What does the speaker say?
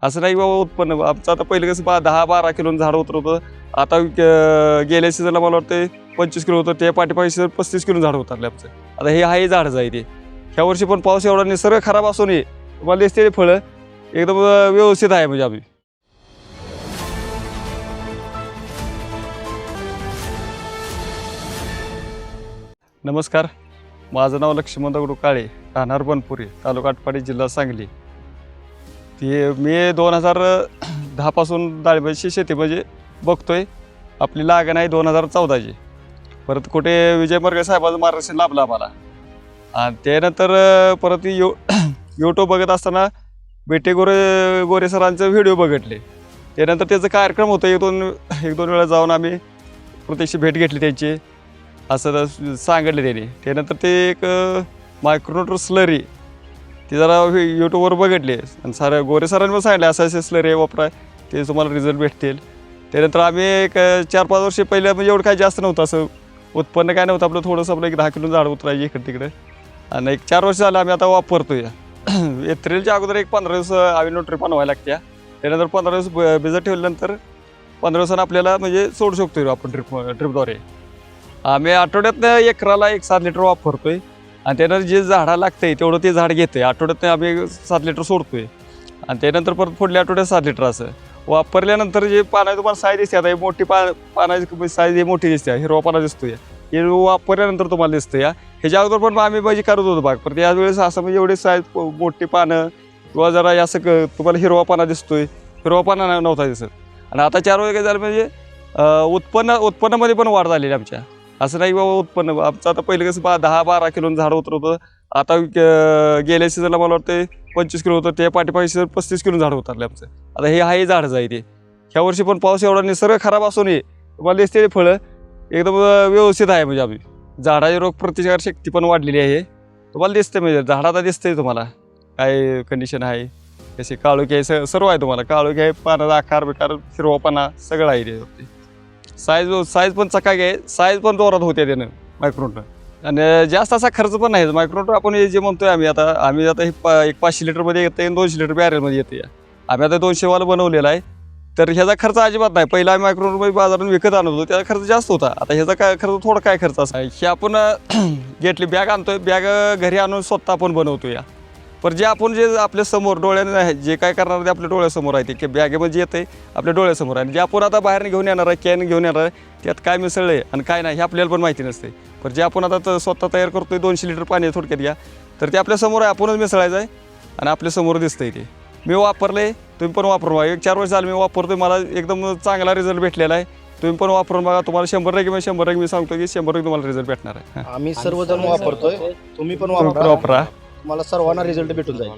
असं नाही बाबा उत्पन्न आमचं आता पहिलं कसं 10-12 किलो झाड उतरत होतं. आता गेल्या सीझनला मला वाटतं 25 किलो होतं, ते पाठीपाठी 35 किलो झाड उतरले आमचं. आता हे आहे झाडच आहे ते. ह्या वर्षी पण पाऊस एवढा निसर्ग खराब असूनही तुम्हाला दिसते फळं एकदम व्यवस्थित आहे म्हणजे आम्ही. नमस्कार, माझं नाव लक्ष्मण दगडू काळे, राहणार बनपुरी, तालुका आटपाडी, जिल्हा सांगली. ते मी 2010 पासून डाळिंबाची शेती म्हणजे बघतोय. आपली लागण आहे 2014ची. परत कुठे विजय मर्गे साहेबांचं मार्गदर्शन लाभलं आम्हाला. आणि त्यानंतर परत यूट्यूब बघत असताना बेटे गोरे सरांचे व्हिडिओ बघितले. त्यानंतर त्याचा कार्यक्रम होता, एक दोन वेळा जाऊन आम्ही प्रत्यक्ष भेट घेतली त्यांची. असं सांगितलं त्याने. त्यानंतर ते एक मायक्रोन्यूट्रन स्लरी ती जरा यूट्यूबवर बघितले आणि गोरे सरांनी पण सांगितले असं स्लरी वापरा, ते तुम्हाला रिझल्ट भेटतील. त्यानंतर आम्ही एक 4-5 वर्ष पहिलं म्हणजे एवढं काही जास्त नव्हतं, असं उत्पन्न काय नव्हतं आपलं. थोडंसं आपलं एक 10 किलो झाड उतरायचे इकडे तिकडे. आणि एक 4 वर्ष झालं आम्ही आता वापरतोय. एप्रिलच्या अगोदर एक 15 दिवस आम्ही न्यूट्री बनवायला लागत्या. त्यानंतर 15 दिवस भिजत ठेवल्यानंतर 15 दिवसांना आपल्याला म्हणजे सोडू शकतोय आपण ड्रिपद्वारे. आम्ही आठवड्यातनं एकराला 7 लिटर वापरतोय आणि त्यानंतर जे झाडाला लागतंय तेवढं ते झाड घेतंय. आठवड्यातनं आम्ही 7 लिटर सोडतोय आणि त्यानंतर परत पुढल्या आठवड्यात 7 लिटर. असं वापरल्यानंतर जे पानाची तुम्हाला साईज दिसते, आता मोठी पानाची साईज ही मोठी दिसते, हिरवा पाना दिसतोय. हे वापरल्यानंतर तुम्हाला दिसतं. ह्याच्या अगोदर पण आम्ही म्हणजे करत होतो बाग, पण त्यावेळेस असं म्हणजे एवढी साईज मोठी पानं किंवा जरा असं तुम्हाला हिरवा पाना दिसतोय, हिरवा पाना नव्हता दिसत. आणि आता 4 वर्ष काय झालं म्हणजे उत्पन्नामध्ये पण वाढ झालेली आमच्या. असं नाही बाबा उत्पन्न आमचं आता पहिलं कसं 10-12 किलो झाड उतरत होतं. आता गेल्या सीझनला मला वाटतं 25 किलो होतं, ते पाठीपाठी 35 किलो झाड उतरले आमचं. आता हे आहे झाडच आहे ते. ह्या वर्षी पण पाऊस एवढा निसर्ग खराब असूनही तुम्हाला दिसते फळं एकदम व्यवस्थित आहे म्हणजे आम्ही. झाडाची रोगप्रतिकार शक्ती पण वाढलेली आहे. तुम्हाला दिसते म्हणजे झाडाला दिसतंय तुम्हाला काय कंडिशन आहे, कशी काळोखी आहे, सर्व आहे तुम्हाला. काळोखी आहे, पानाचा आकार बिकार हिरवापणा सगळं आहे ते. साईज पण चकाकी आहे, साईज पण जोरात होते त्यानं मायक्रोन्यूट्रन. आणि जास्त असा खर्च पण नाही मायक्रोन्यूट्रन. आपण हे जे म्हणतोय आम्ही आता हे 500 लिटरमध्ये येतं आणि 200 लिटर बॅरेलमध्ये येते. आम्ही आता 200 वाला बनवलेला आहे. तर ह्याचा खर्च अजिबात नाही. पहिला आम्ही मायक्रोन्यूट्रन बाजारातून विकत आणत होतो, त्याचा खर्च जास्त होता. आता ह्याचा काय खर्च, थोडा काय खर्च असा आहे. हे आपण घेतली बॅग आणतोय, बॅग घरी आणून स्वतः आपण बनवतो. पण जे आपण जे आपल्या समोर डोळ्याने जे काय करणार ते आपल्या डोळ्यासमोर आहे, ते की बॅगेमध्ये येते आपल्या डोळ्यासमोर आहे. जे आपण आता बाहेर घेऊन येणार आहे, कॅन घेऊन येणार आहे, त्यात काय मिसळलं आहे आणि काय नाही हे आपल्याला पण माहिती नसते. पण जे आपण आता स्वतः तयार करतोय 200 लिटर पाणी थोडक्यात घ्या, तर ते आपल्यासमोर आहे, आपणच मिसळायचं आहे आणि आपल्यासमोर दिसतंय ते. मी वापरले, तुम्ही पण वापरून बघा. 4 वर्ष झालं मी वापरतोय, मला एकदम चांगला रिझल्ट भेटलेला आहे. तुम्ही पण वापरून बघा, तुम्हाला 100% मी सांगतो की 100% तुम्हाला रिझल्ट भेटणार आहे. आम्ही सर्वजण वापरतोय, तुम्ही पण वापरा. वापरा, तुम्हाला सर्वांना रिझल्ट भेटून जाईल.